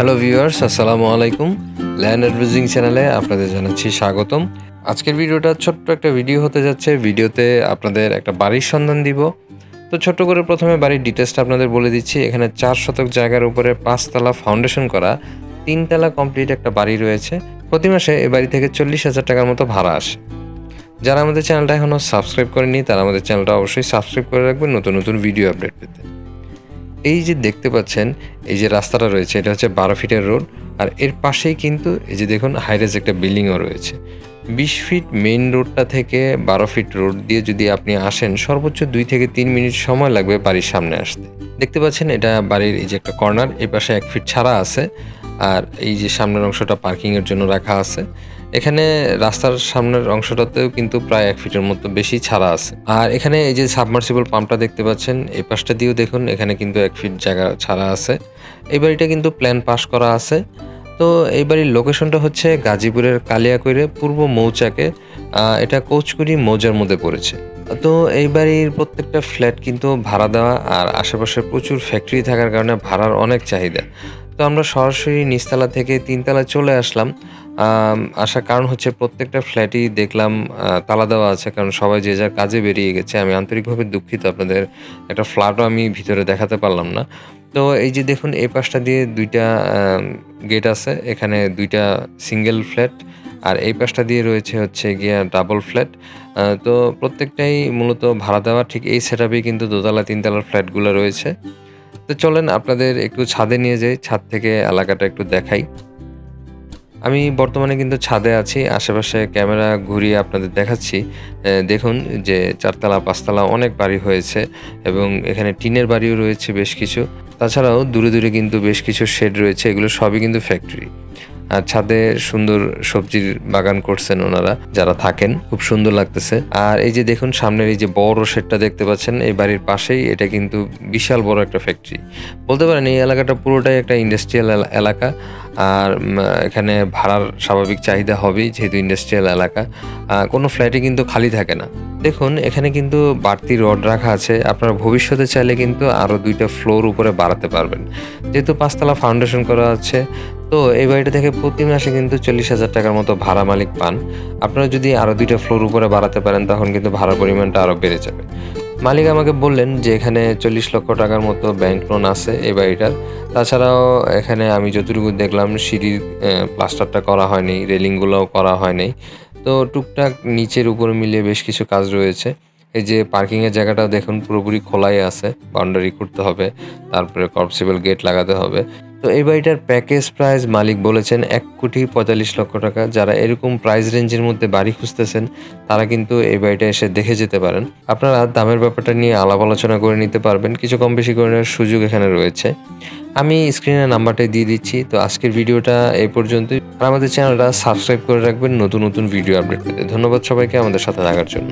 Hello viewers, আসসালামু আলাইকুম। Land advising চ্যানেলে আপনাদের জানাচ্ছি স্বাগতম। আজকের ভিডিওটা ছোট্ট একটা ভিডিও হতে যাচ্ছে। ভিডিওতে আপনাদের একটা বাড়ির সন্ধান দিব। তো ছোট্ট করে প্রথমে বাড়ির ডিটেলসটা আপনাদের বলে দিচ্ছি। এখানে 4 শতক জায়গার উপরে 5 তলা ফাউন্ডেশন করা 3 তলা কমপ্লিট একটা বাড়ি রয়েছে। প্রতি মাসে এই বাড়ি থেকে 40,000 টাকার মতো ভাড়া আসে। যারা আমাদের চ্যানেলটা এখনও সাবস্ক্রাইব করেনি তারা আমাদের চ্যানেলটা অবশ্যই সাবস্ক্রাইব করে রাখবেন নতুন নতুন ভিডিও আপডেট পেতে। এই যে দেখতে পাচ্ছেন, এই যে রাস্তাটা রয়েছে এটা হচ্ছে 12 ফিটের রোড। আর এর পাশেই কিন্তু এই যে দেখুন হাইরাইজ একটা বিল্ডিংও রয়েছে। 20 ফিট মেইন রোডটা থেকে 12 ফিট রোড দিয়ে যদি আপনি আসেন সর্বোচ্চ 2 থেকে 3 মিনিট সময় লাগবে বাড়ির সামনে আসতে। দেখতে পাচ্ছেন এটা বাড়ির এই যে একটা কর্নার, এই পাশে 1 ফিট ছাড়া আছে। আর এই যে সামনের অংশটা পার্কিংয়ের জন্য রাখা আছে। এখানে রাস্তার সামনের অংশটাতেও কিন্তু প্রায় 1 ফিটের মতো বেশি ছাড়া আছে। আর এখানে এই যে সাবমার্সিবল পাম্পটা দেখতে পাচ্ছেন, এই পাশটা দিয়েও দেখুন এখানে কিন্তু 1 ফিট জায়গা ছাড়া আছে। এই বাড়িটা কিন্তু প্ল্যান পাস করা আছে। তো এই বাড়ির লোকেশনটা হচ্ছে গাজীপুরের কালিয়াকৈরে পূর্ব মৌচাকে। এটা কোচকুড়ি মৌজার মধ্যে পড়েছে। তো এই বাড়ির প্রত্যেকটা ফ্ল্যাট কিন্তু ভাড়া দেওয়া, আর আশেপাশে প্রচুর ফ্যাক্টরি থাকার কারণে ভাড়ার অনেক চাহিদা। তো আমরা সরাসরি নিচতলা থেকে 3 তলায় চলে আসলাম। আসার কারণ হচ্ছে প্রত্যেকটা ফ্ল্যাটই দেখলাম তালা দেওয়া আছে, কারণ সবাই যে যার কাজে বেরিয়ে গেছে। আমি আন্তরিকভাবে দুঃখিত, আপনাদের একটা ফ্ল্যাটও আমি ভিতরে দেখাতে পারলাম না। তো এই যে দেখুন এই পাশটা দিয়ে 2টা গেট আছে, এখানে 2টা সিঙ্গেল ফ্ল্যাট, আর এই পাশটা দিয়ে রয়েছে হচ্ছে গিয়া ডাবল ফ্ল্যাট। তো প্রত্যেকটাই মূলত ভাড়া দেওয়া। ঠিক এই সেটআপেই কিন্তু দোতলা 3 তলার ফ্ল্যাটগুলো রয়েছে। তো চলেন আপনাদের একটু ছাদে নিয়ে যাই, ছাদ থেকে এলাকাটা একটু দেখাই। আমি বর্তমানে কিন্তু ছাদে আছি, আশেপাশে ক্যামেরা ঘুরিয়ে আপনাদের দেখাচ্ছি। দেখুন যে 4 তলা 5 তলা অনেক বাড়ি হয়েছে, এবং এখানে টিনের বাড়িও রয়েছে বেশ কিছু। তাছাড়াও দূরে দূরে কিন্তু বেশ কিছু শেড রয়েছে, এগুলো সবই কিন্তু ফ্যাক্টরি। আর ছাদে সুন্দর সবজির বাগান করছেন ওনারা যারা থাকেন, খুব সুন্দর লাগতেছে। আর এই যে দেখুন সামনের এই যে বড় শেডটা দেখতে পাচ্ছেন, এই বাড়ির পাশেই এটা কিন্তু বিশাল বড় একটা ফ্যাক্টরি। বলতে পারেন এই এলাকাটা পুরোটাই একটা ইন্ডাস্ট্রিয়াল এলাকা। আর এখানে ভাড়ার স্বাভাবিক চাহিদা হবেই, যেহেতু ইন্ডাস্ট্রিয়াল এলাকা। কোনো ফ্ল্যাটে কিন্তু খালি থাকে না। দেখুন এখানে কিন্তু বাড়তি রড রাখা আছে, আপনারা ভবিষ্যতে চাইলে কিন্তু আরও 2টা ফ্লোর উপরে বাড়াতে পারবেন। যেহেতু 5 তলা ফাউন্ডেশন করা আছে, তো এই বাড়িটা থেকে প্রতি মাসে কিন্তু 40,000 টাকার মতো ভাড়া মালিক পান। আপনারা যদি আরও 2টা ফ্লোর উপরে বাড়াতে পারেন তখন কিন্তু ভাড়ার পরিমাণটা আরও বেড়ে যাবে। মালিক আমাকে বললেন যে এখানে 40 লক্ষ টাকার মতো ব্যাংক লোন আছে এই বাড়িটার। তাছাড়াও এখানে আমি যতটুকু দেখলাম সিঁড়ির প্লাস্টারটা করা হয়নি, রেলিংগুলোও করা হয়নি। তো টুকটাক নিচের উপরে মিলিয়ে বেশ কিছু কাজ রয়েছে। এই যে পার্কিংয়ের জায়গাটাও দেখুন পুরোপুরি খোলাই আছে, বাউন্ডারি করতে হবে, তারপরে কর্পসিবল গেট লাগাতে হবে। তো এই বাড়িটার প্যাকেজ প্রাইস মালিক বলেছেন 1,45,00,000 টাকা। যারা এরকম প্রাইস রেঞ্জের মধ্যে বাড়ি খুঁজতেছেন তারা কিন্তু এই বাড়িটা এসে দেখে যেতে পারেন। আপনারা দামের ব্যাপারটা নিয়ে আলাপ আলোচনা করে নিতে পারবেন, কিছু কম বেশি করে নেওয়ার সুযোগ এখানে রয়েছে। আমি স্ক্রিনের নাম্বারটাই দিয়ে দিচ্ছি। তো আজকের ভিডিওটা এই পর্যন্তই। আর আমাদের চ্যানেলটা সাবস্ক্রাইব করে রাখবেন নতুন নতুন ভিডিও আপডেট পেতে। ধন্যবাদ সবাইকে আমাদের সাথে থাকার জন্য।